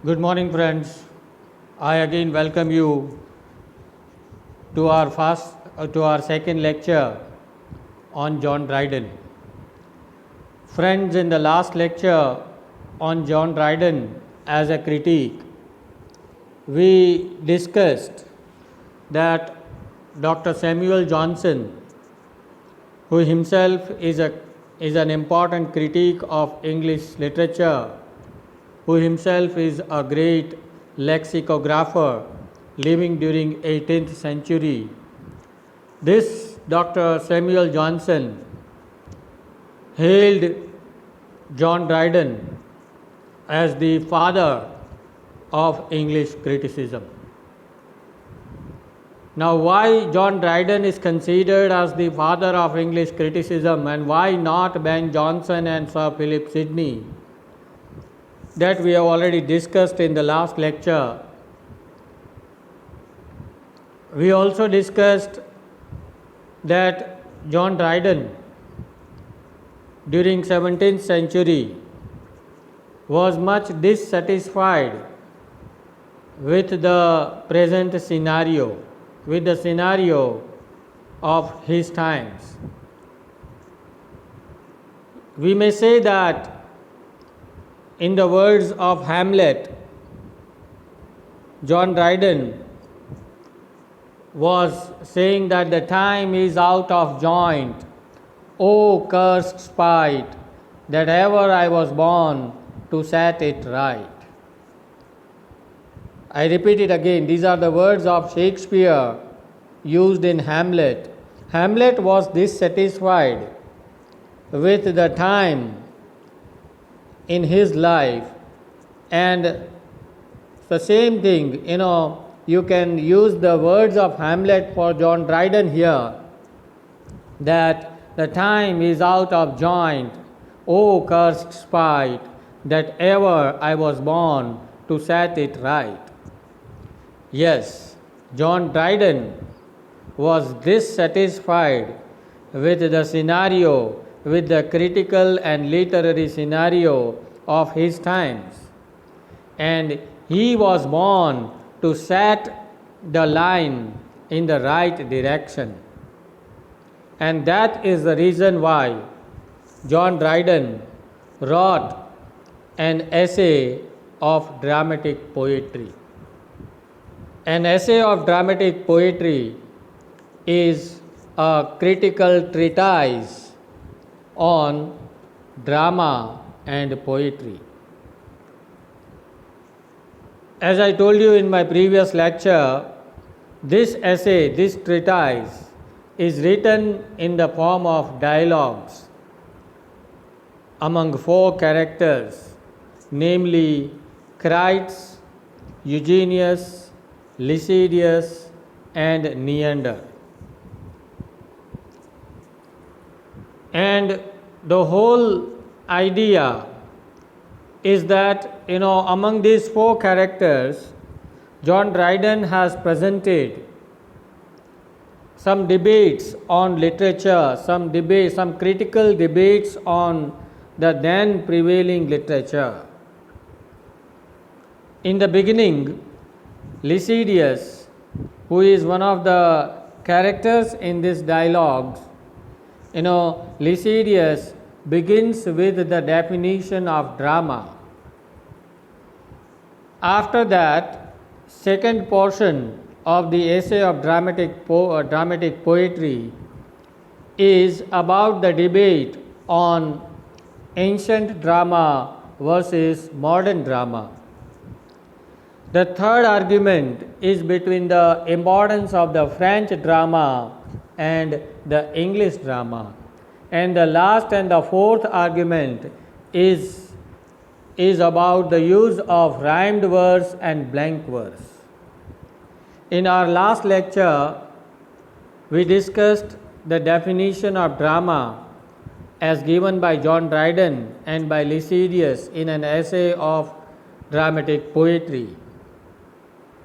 Good morning, friends. I again welcome you to our second lecture on John Dryden. Friends, in the last lecture on John Dryden as a critique, we discussed that Dr. Samuel Johnson, who himself is an important critic of English literature, who himself is a great lexicographer living during 18th century. This Dr. Samuel Johnson hailed John Dryden as the father of English criticism. Now, why John Dryden is considered as the father of English criticism and why not Ben Jonson and Sir Philip Sidney? That we have already discussed in the last lecture. We also discussed that John Dryden during 17th century was much dissatisfied with the present scenario, with the scenario of his times. We may say that in the words of Hamlet, John Dryden was saying that the time is out of joint, O cursed spite, that ever I was born to set it right. I repeat it again, these are the words of Shakespeare used in Hamlet. Hamlet was dissatisfied with the time in his life, and the same thing, you can use the words of Hamlet for John Dryden here, that the time is out of joint, O cursed spite, that ever I was born to set it right. Yes, John Dryden was dissatisfied with the scenario, with the critical and literary scenario of his times, and he was born to set the line in the right direction. And that is the reason why John Dryden wrote an essay of dramatic poetry. An essay of dramatic poetry is a critical treatise on drama and poetry. As I told you in my previous lecture, this essay, this treatise, is written in the form of dialogues among four characters, namely Crites, Eugenius, Lycidius, and Neander. And the whole idea is that, among these four characters, John Dryden has presented some debates on literature, some critical debates on the then prevailing literature. In the beginning, Lycidius, who is one of the characters in this dialogues, Lycidius begins with the definition of drama. After that, second portion of the essay of dramatic poetry is about the debate on ancient drama versus modern drama. The third argument is between the importance of the French drama and the English drama. And the last and the fourth argument is about the use of rhymed verse and blank verse. In our last lecture, we discussed the definition of drama as given by John Dryden and by Lycidius in an essay of dramatic poetry.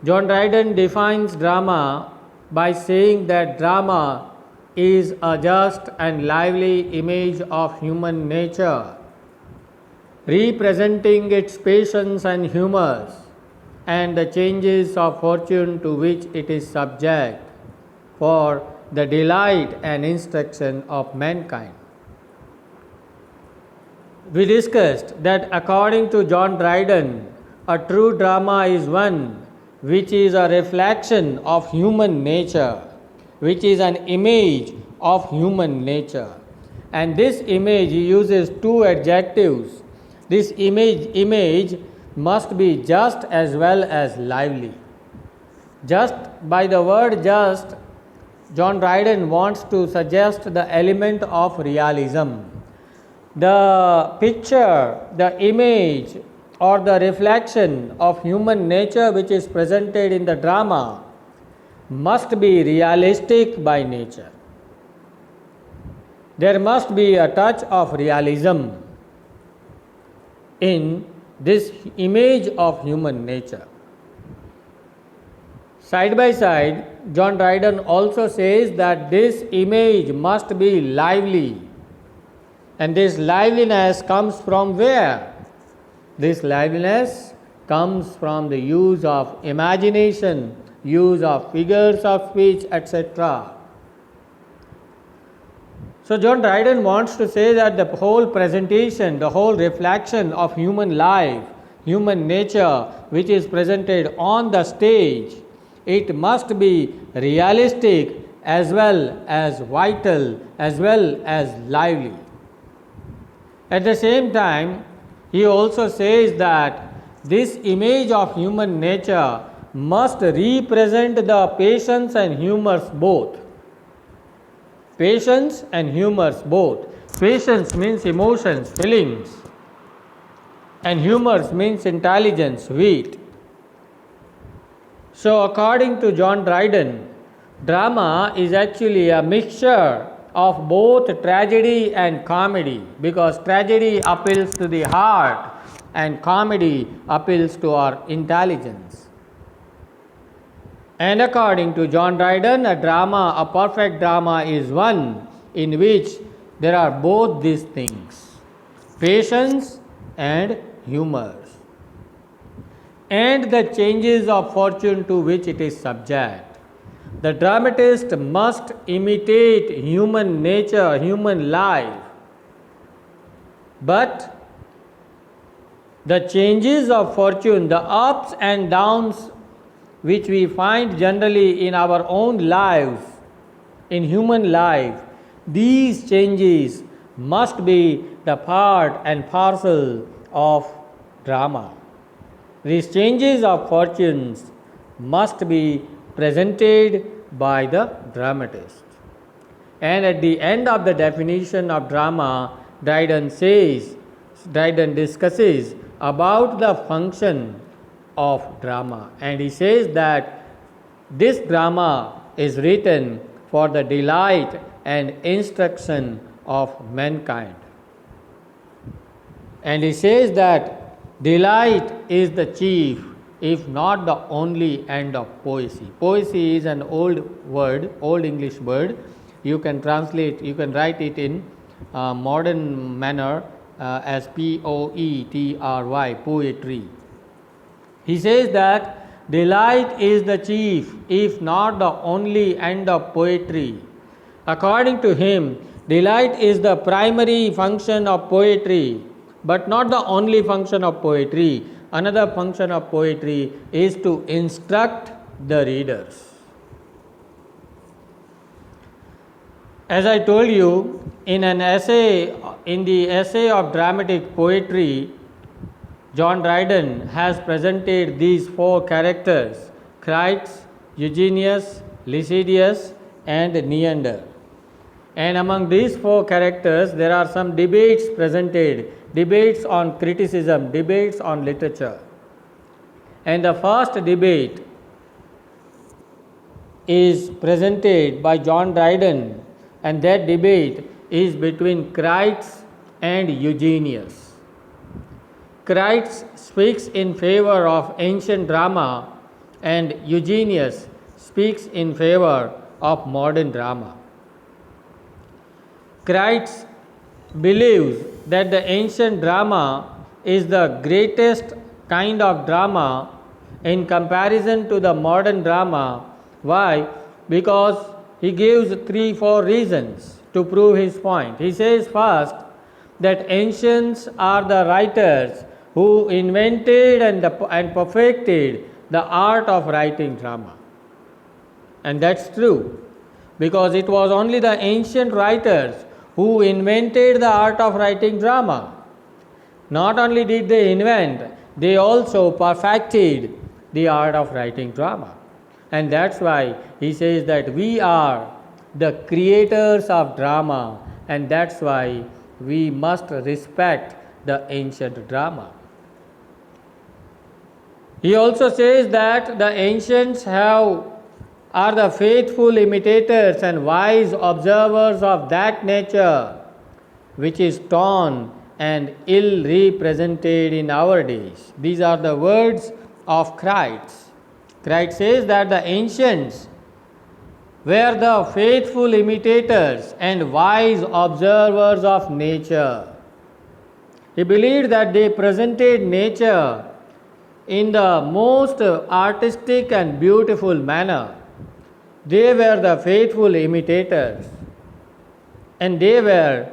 John Dryden defines drama by saying that drama is a just and lively image of human nature, representing its passions and humors and the changes of fortune to which it is subject, for the delight and instruction of mankind. We discussed that according to John Dryden, a true drama is one which is a reflection of human nature, which is an image of human nature. And this image uses two adjectives. This image must be just as well as lively. Just by the word just, John Dryden wants to suggest the element of realism. The picture, the image, or the reflection of human nature which is presented in the drama must be realistic by nature. There must be a touch of realism in this image of human nature. Side by side, John Dryden also says that this image must be lively. And this liveliness comes from where? This liveliness comes from the use of imagination, use of figures of speech, etc. So John Dryden wants to say that the whole presentation, the whole reflection of human life, human nature, which is presented on the stage, it must be realistic as well as vital, as well as lively. At the same time, he also says that this image of human nature must represent the patience and humors both. Patience and humors both. Patience means emotions, feelings, and humors means intelligence, wit. So according to John Dryden, drama is actually a mixture of both tragedy and comedy, because tragedy appeals to the heart and comedy appeals to our intelligence. And according to John Dryden, a perfect drama is one in which there are both these things, patience and humors, and the changes of fortune to which it is subject. The dramatist must imitate human nature, human life, but the changes of fortune, the ups and downs which we find generally in our own lives, in human life, these changes must be the part and parcel of drama. These changes of fortunes must be presented by the dramatist. And at the end of the definition of drama, Dryden discusses about the function of drama, and he says that this drama is written for the delight and instruction of mankind. And he says that delight is the chief, if not the only end of poesy. Poesy is an old word, old English word. You can write it in modern manner as poetry, poetry. He says that delight is the chief, if not the only end of poetry. According to him, delight is the primary function of poetry, but not the only function of poetry. Another function of poetry is to instruct the readers. As I told you, in the essay of dramatic poetry, John Dryden has presented these four characters: Crites, Eugenius, Lycidius, and Neander. And among these four characters, there are some debates presented, debates on criticism, debates on literature. And the first debate is presented by John Dryden, and that debate is between Crites and Eugenius. Crites speaks in favor of ancient drama, and Eugenius speaks in favor of modern drama. Crites believes that the ancient drama is the greatest kind of drama, in comparison to the modern drama. Why? Because he gives 3-4 reasons to prove his point. He says first that ancients are the writers who invented and perfected the art of writing drama. And that's true, because it was only the ancient writers who invented the art of writing drama. Not only did they invent, they also perfected the art of writing drama. And that's why he says that we are the creators of drama, and that's why we must respect the ancient drama. He also says that the ancients are the faithful imitators and wise observers of that nature which is torn and ill represented in our days. These are the words of Christ. Christ says that the ancients were the faithful imitators and wise observers of nature. He believed that they presented nature in the most artistic and beautiful manner. They were the faithful imitators, and they were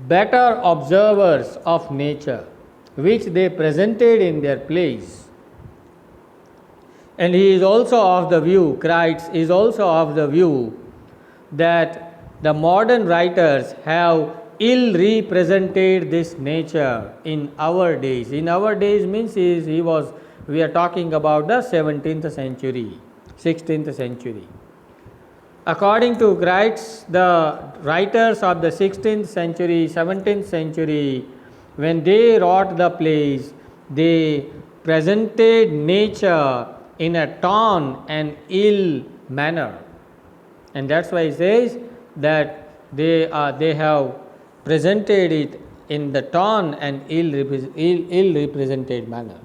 better observers of nature, which they presented in their place. And he is also of the view, Christ is also of the view, that the modern writers have ill represented this nature in our days. In our days means we are talking about the 17th century, 16th century. According to Christ, the writers of the 16th century, 17th century, when they wrote the plays, they presented nature in a torn and ill manner. And that's why he says that they have presented it in the torn and ill represented manner.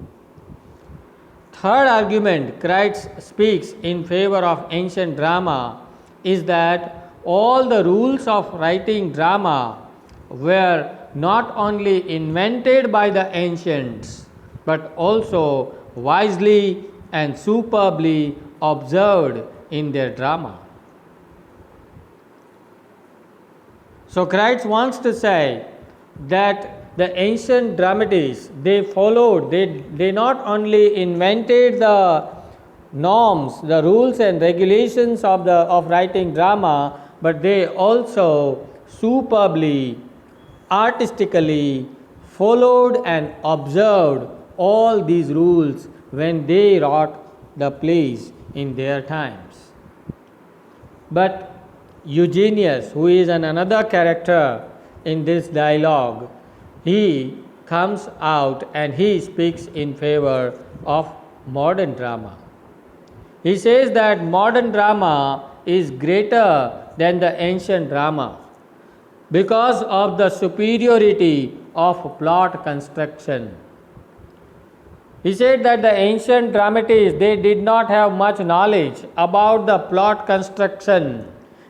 Third argument Christ speaks in favor of ancient drama is that all the rules of writing drama were not only invented by the ancients but also wisely and superbly observed in their drama. So Christ wants to say that the ancient dramatists, they not only invented the norms, the rules and regulations of writing drama, but they also superbly, artistically followed and observed all these rules when they wrote the plays in their times. But Eugenius, who is another character in this dialogue, he comes out and he speaks in favor of modern drama. He says that modern drama is greater than the ancient drama because of the superiority of plot construction. He said that the ancient dramatists, they did not have much knowledge about the plot construction,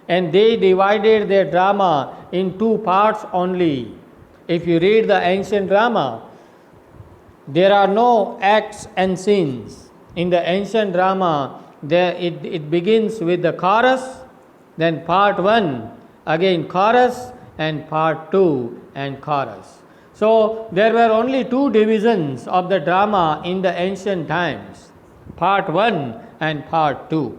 and they divided their drama in two parts only. If you read the ancient drama, there are no acts and scenes. In the ancient drama, it begins with the chorus, then part 1, again chorus, and part 2 and chorus. So there were only two divisions of the drama in the ancient times, part 1 and part 2.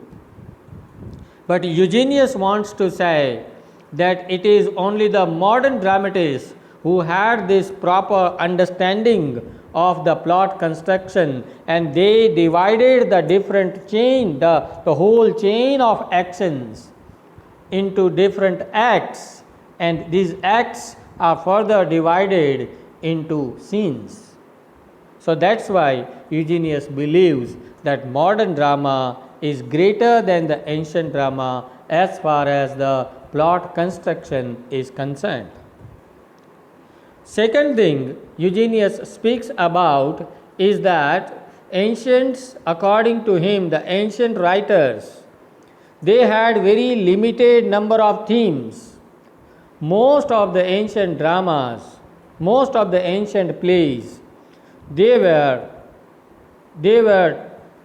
But Eugenius wants to say that it is only the modern dramatists who had this proper understanding of the plot construction, and they divided the different chain, the whole chain of actions into different acts, and these acts are further divided into scenes. So that's why Eugenius believes that modern drama is greater than the ancient drama as far as the plot construction is concerned. Second thing Eugenius speaks about is that ancients, according to him, the ancient writers, they had very limited number of themes. Most of the ancient dramas, most of the ancient plays, they were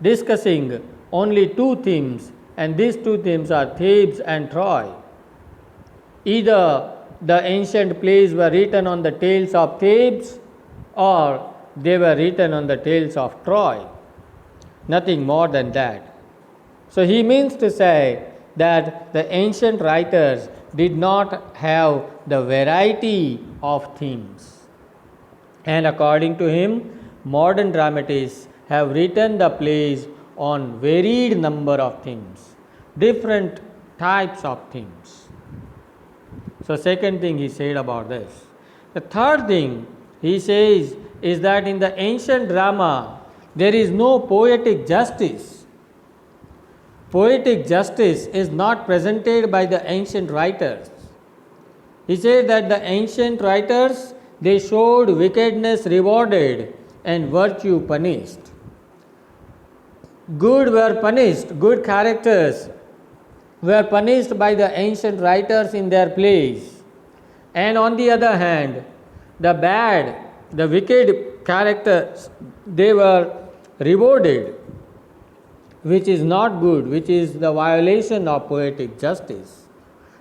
discussing only two themes, and these two themes are Thebes and Troy. Either the ancient plays were written on the tales of Thebes or they were written on the tales of Troy. Nothing more than that. So he means to say that the ancient writers did not have the variety of themes. And according to him, modern dramatists have written the plays on varied number of themes, different types of themes. So second thing he said about this. The third thing he says is that in the ancient drama there is no poetic justice. Poetic justice is not presented by the ancient writers. He said that the ancient writers, they showed wickedness rewarded and virtue punished. Good were punished, good characters were punished by the ancient writers in their plays. And on the other hand, the bad, the wicked characters, they were rewarded, which is not good, which is the violation of poetic justice.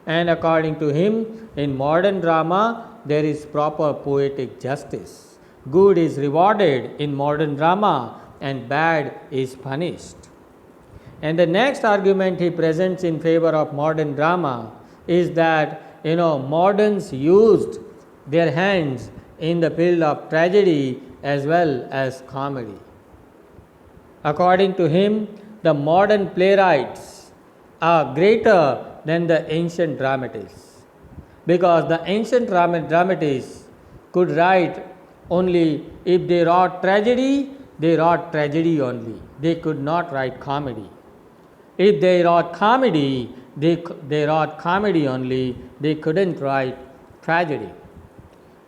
And according to him, in modern drama, there is proper poetic justice. Good is rewarded in modern drama and bad is punished. And the next argument he presents in favor of modern drama is that moderns used their hands in the field of tragedy as well as comedy. According to him, the modern playwrights are greater than the ancient dramatists, because the ancient dramatists could write only if they wrote tragedy, they wrote tragedy only. They could not write comedy. If they wrote comedy, they wrote comedy only. They couldn't write tragedy.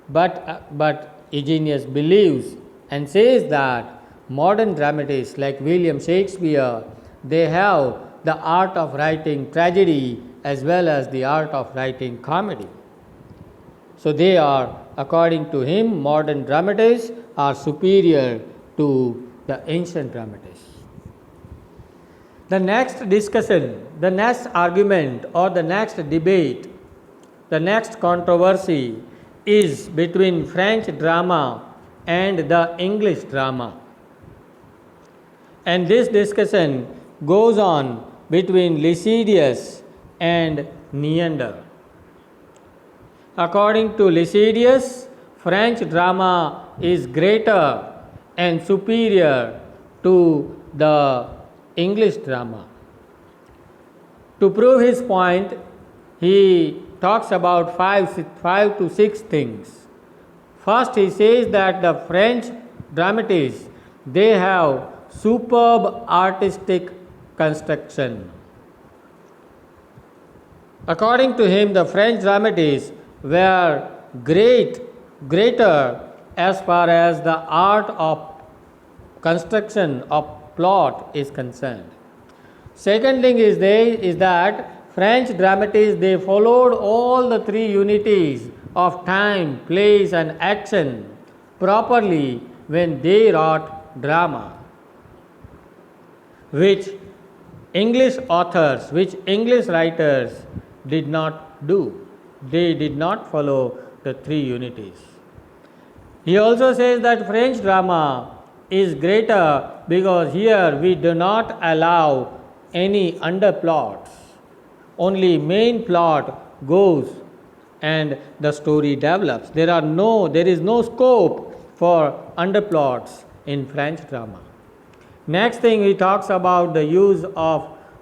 But Eugenius believes and says that modern dramatists like William Shakespeare, they have the art of writing tragedy as well as the art of writing comedy. So they are, according to him, modern dramatists are superior to the ancient dramatists. The next discussion, the next argument or the next debate, the next controversy is between French drama and the English drama. And this discussion goes on between Lycidius and Neander. According to Lycidius, French drama is greater and superior to the English drama. To prove his point, he talks about five to six things. First, he says that the French dramatists, they have superb artistic construction. According to him, the French dramatists were greater as far as the art of construction of plot is concerned. Second thing is that French dramatists, they followed all the three unities of time, place and action properly when they wrote drama, which English authors, which English writers did not do. They did not follow the three unities. He also says that French drama is greater because here we do not allow any underplots. Only main plot goes and the story develops. There is no scope for underplots in French drama. Next thing, he talks about the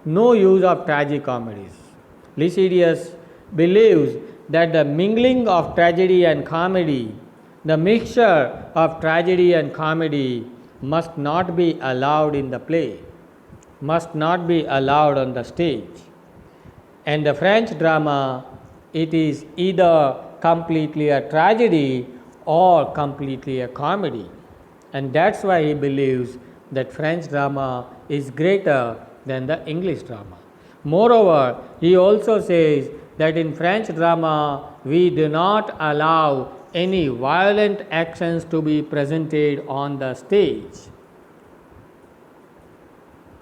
no use of tragicomedies. Lycidius believes that the mingling of tragedy and comedy, the mixture of tragedy and comedy must not be allowed in the play, must not be allowed on the stage. And the French drama, it is either completely a tragedy or completely a comedy. And that's why he believes that French drama is greater than the English drama. Moreover, he also says that in French drama, we do not allow any violent actions to be presented on the stage.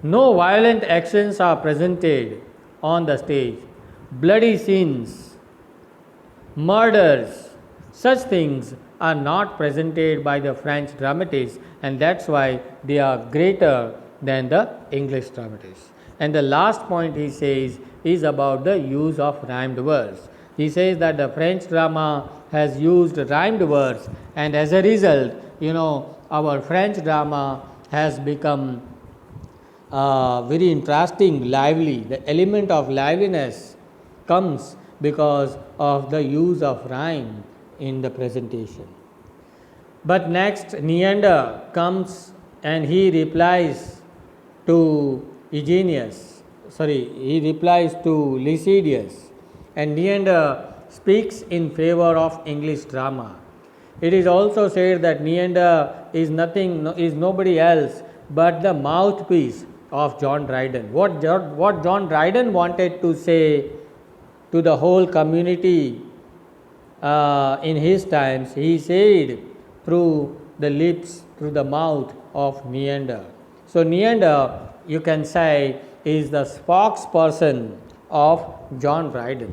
No violent actions are presented on the stage. Bloody scenes, murders, such things are not presented by the French dramatists, and that's why they are greater than the English dramatists. And the last point he says is about the use of rhymed words. He says that the French drama has used rhymed words, and as a result, our French drama has become very interesting, lively. The element of liveliness comes because of the use of rhyme in the presentation. But next, Neander comes and he replies to he replies to Lycidius, and Neander speaks in favor of English drama. It is also said that Neander is nobody else but the mouthpiece of John Dryden. What John Dryden wanted to say to the whole community in his times, he said through the lips, through the mouth of Neander. So Neander, you can say, is the spokesperson of John Dryden.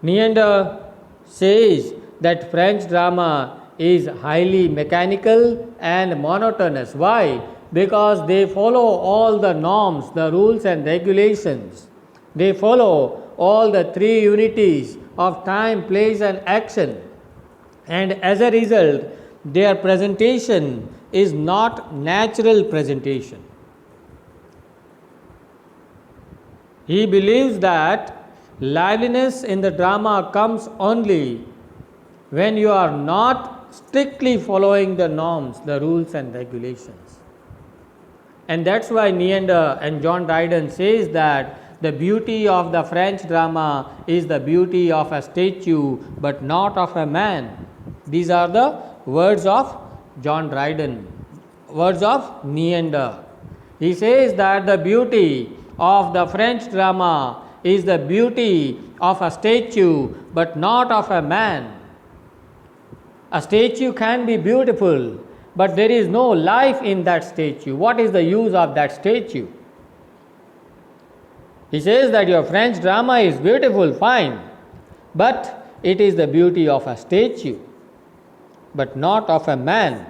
Neander says that French drama is highly mechanical and monotonous. Why? Because they follow all the norms, the rules and regulations. They follow all the three unities of time, place and action. And as a result, their presentation is not natural presentation. He believes that liveliness in the drama comes only when you are not strictly following the norms, the rules and regulations. And that's why Neander and John Dryden says that the beauty of the French drama is the beauty of a statue but not of a man. These are the words of John Dryden, words of Neander. He says that the beauty of the French drama is the beauty of a statue but not of a man. A statue can be beautiful, but there is no life in that statue. What is the use of that statue? He says that your French drama is beautiful, fine, but it is the beauty of a statue, but not of a man.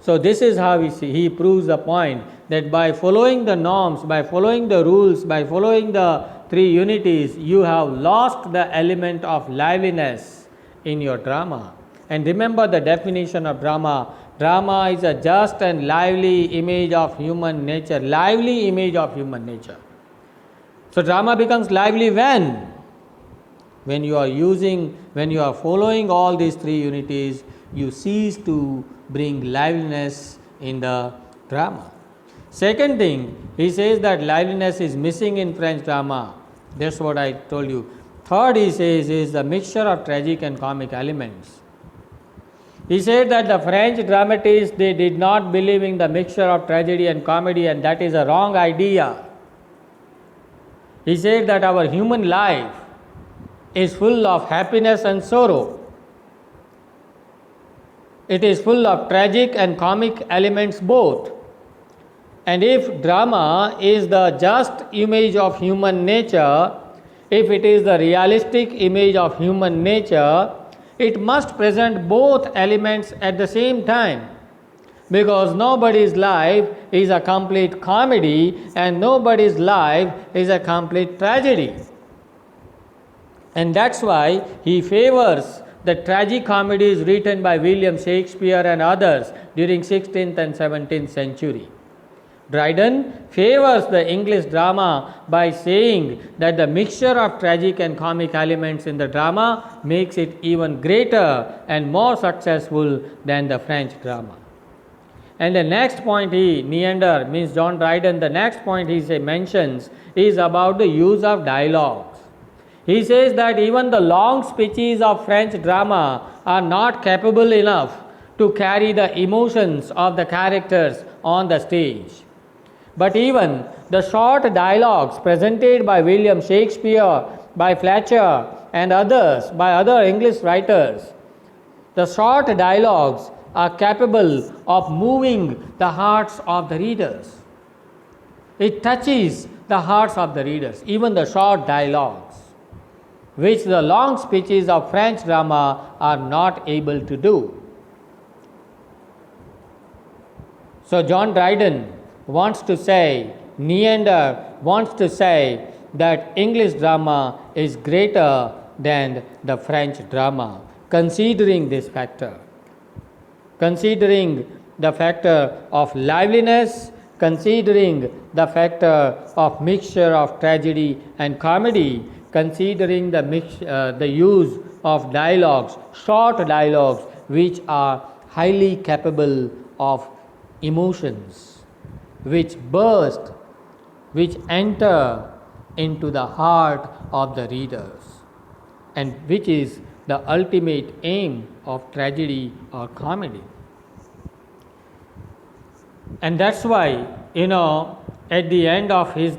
So this is how he proves the point that by following the norms, by following the rules, by following the three unities, you have lost the element of liveliness in your drama. And remember the definition of drama. Drama is a just and lively image of human nature. Lively image of human nature. So drama becomes lively when you are following all these three unities, you cease to bring liveliness in the drama. Second thing, he says that liveliness is missing in French drama. That's what I told you. Third, he says, is the mixture of tragic and comic elements. He said that the French dramatists, they did not believe in the mixture of tragedy and comedy, and that is a wrong idea. He said that our human life is full of happiness and sorrow. It is full of tragic and comic elements both. And if drama is the just image of human nature, if it is the realistic image of human nature, it must present both elements at the same time. Because nobody's life is a complete comedy and nobody's life is a complete tragedy. And that's why he favors the tragicomedies written by William Shakespeare and others during 16th and 17th century. Dryden favors the English drama by saying that the mixture of tragic and comic elements in the drama makes it even greater and more successful than the French drama. And the next point Neander means John Dryden, the next point he mentions is about the use of dialogues. He says that even the long speeches of French drama are not capable enough to carry the emotions of the characters on the stage. But even the short dialogues presented by William Shakespeare, by Fletcher and others, by other English writers, the short dialogues are capable of moving the hearts of the readers. It touches the hearts of the readers, even the short dialogues, which the long speeches of French drama are not able to do. So John Dryden wants to say, Neander wants to say that English drama is greater than the French drama, considering this factor. Considering the factor of liveliness, considering the factor of mixture of tragedy and comedy, considering the use of dialogues, short dialogues, which are highly capable of emotions, which burst, which enter into the heart of the readers, and which is the ultimate aim of tragedy or comedy. And that's why, at the end of his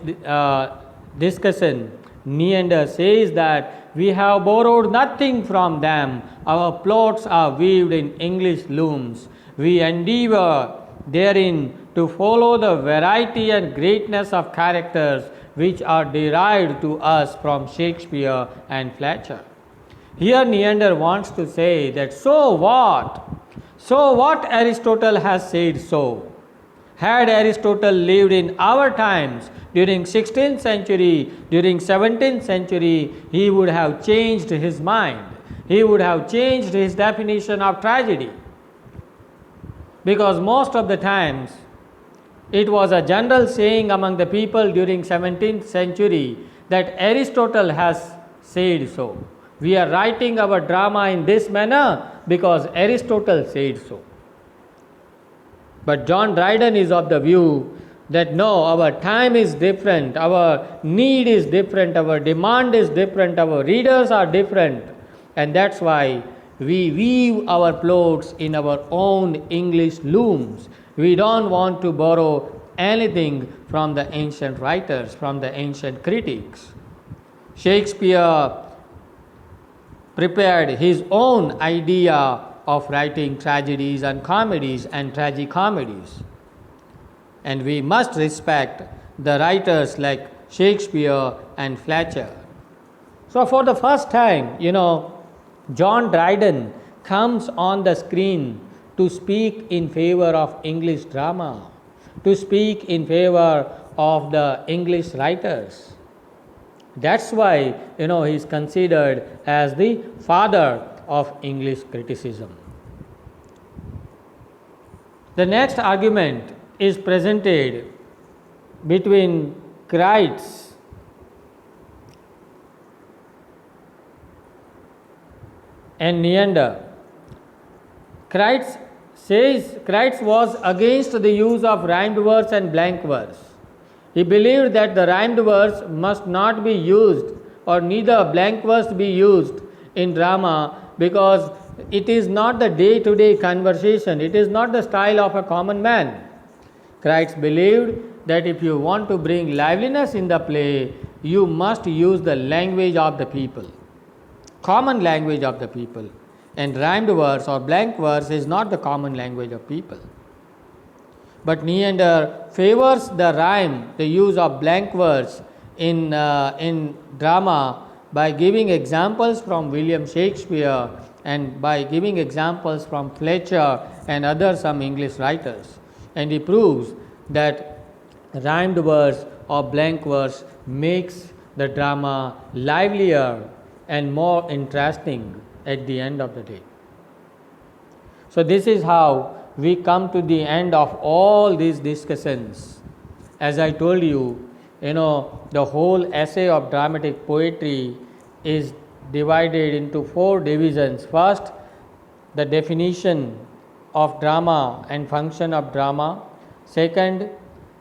discussion, Neander says that we have borrowed nothing from them. Our plots are weaved in English looms. We endeavor therein to follow the variety and greatness of characters which are derived to us from Shakespeare and Fletcher. Here Neander wants to say that so what? So what Aristotle has said so? Had Aristotle lived in our times, during 16th century, during 17th century, he would have changed his mind. He would have changed his definition of tragedy. Because most of the times, it was a general saying among the people during 17th century that Aristotle has said so. We are writing our drama in this manner because Aristotle said so. But John Dryden is of the view that no, our time is different, our need is different, our demand is different, our readers are different, and that's why we weave our plots in our own English looms. We don't want to borrow anything from the ancient writers, from the ancient critics. Shakespeare prepared his own idea of writing tragedies and comedies and tragicomedies. And we must respect the writers like Shakespeare and Fletcher. So for the first time, John Dryden comes on the screen to speak in favor of English drama, to speak in favor of the English writers. That's why, he is considered as the father of English criticism. The next argument is presented between Keats and Neander. Keats was against the use of rhymed verse and blank verse. He believed that the rhymed verse must not be used, or neither blank verse be used in drama, because it is not the day-to-day conversation, it is not the style of a common man. Keats believed that if you want to bring liveliness in the play, you must use the language of the people, common language of the people. And rhymed verse or blank verse is not the common language of people. But Neander favors the rhyme, the use of blank verse in drama, by giving examples from William Shakespeare and by giving examples from Fletcher and other some English writers. And he proves that rhymed verse or blank verse makes the drama livelier and more interesting at the end of the day. So this is how we come to the end of all these discussions. As I told you, the whole essay of dramatic poetry is divided into 4 divisions. First, the definition of drama and function of drama. Second,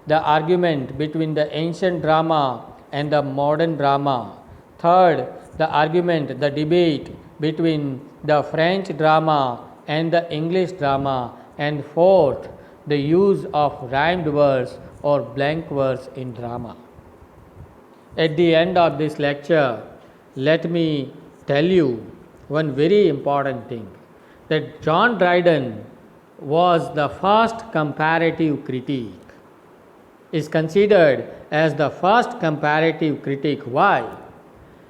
the argument between the ancient drama and the modern drama. Third, the argument, the debate between the French drama and the English drama. And fourth, the use of rhymed verse or blank verse in drama. At the end of this lecture, let me tell you one very important thing, that John Dryden was the first comparative critique, is considered as the first comparative critique. Why?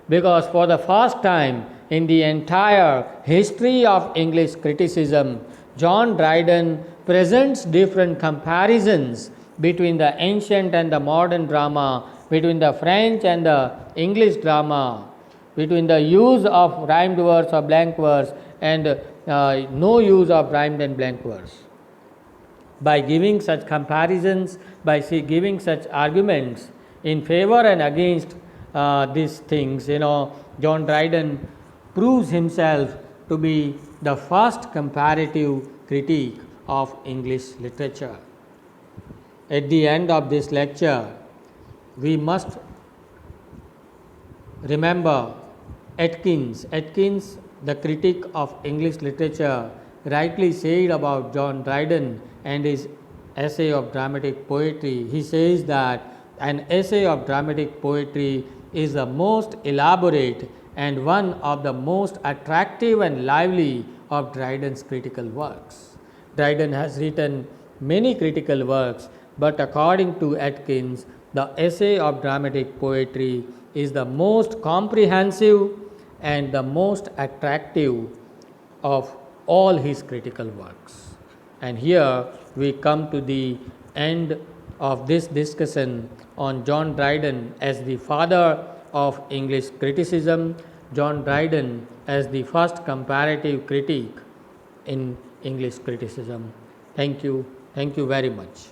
Because for the first time in the entire history of English criticism, John Dryden presents different comparisons between the ancient and the modern drama, between the French and the English drama, between the use of rhymed verse or blank verse and no use of rhymed and blank verse. By giving such comparisons, by giving such arguments in favor and against these things, John Dryden proves himself to be the first comparative critique of English literature. At the end of this lecture, we must remember Atkins, the critic of English literature, rightly said about John Dryden and his essay of dramatic poetry. He says that an essay of dramatic poetry is the most elaborate and one of the most attractive and lively of Dryden's critical works. Dryden has written many critical works, but according to Atkins, the essay of dramatic poetry is the most comprehensive and the most attractive of all his critical works. And here we come to the end of this discussion on John Dryden as the father of English criticism, John Dryden as the first comparative critique in English criticism. Thank you very much.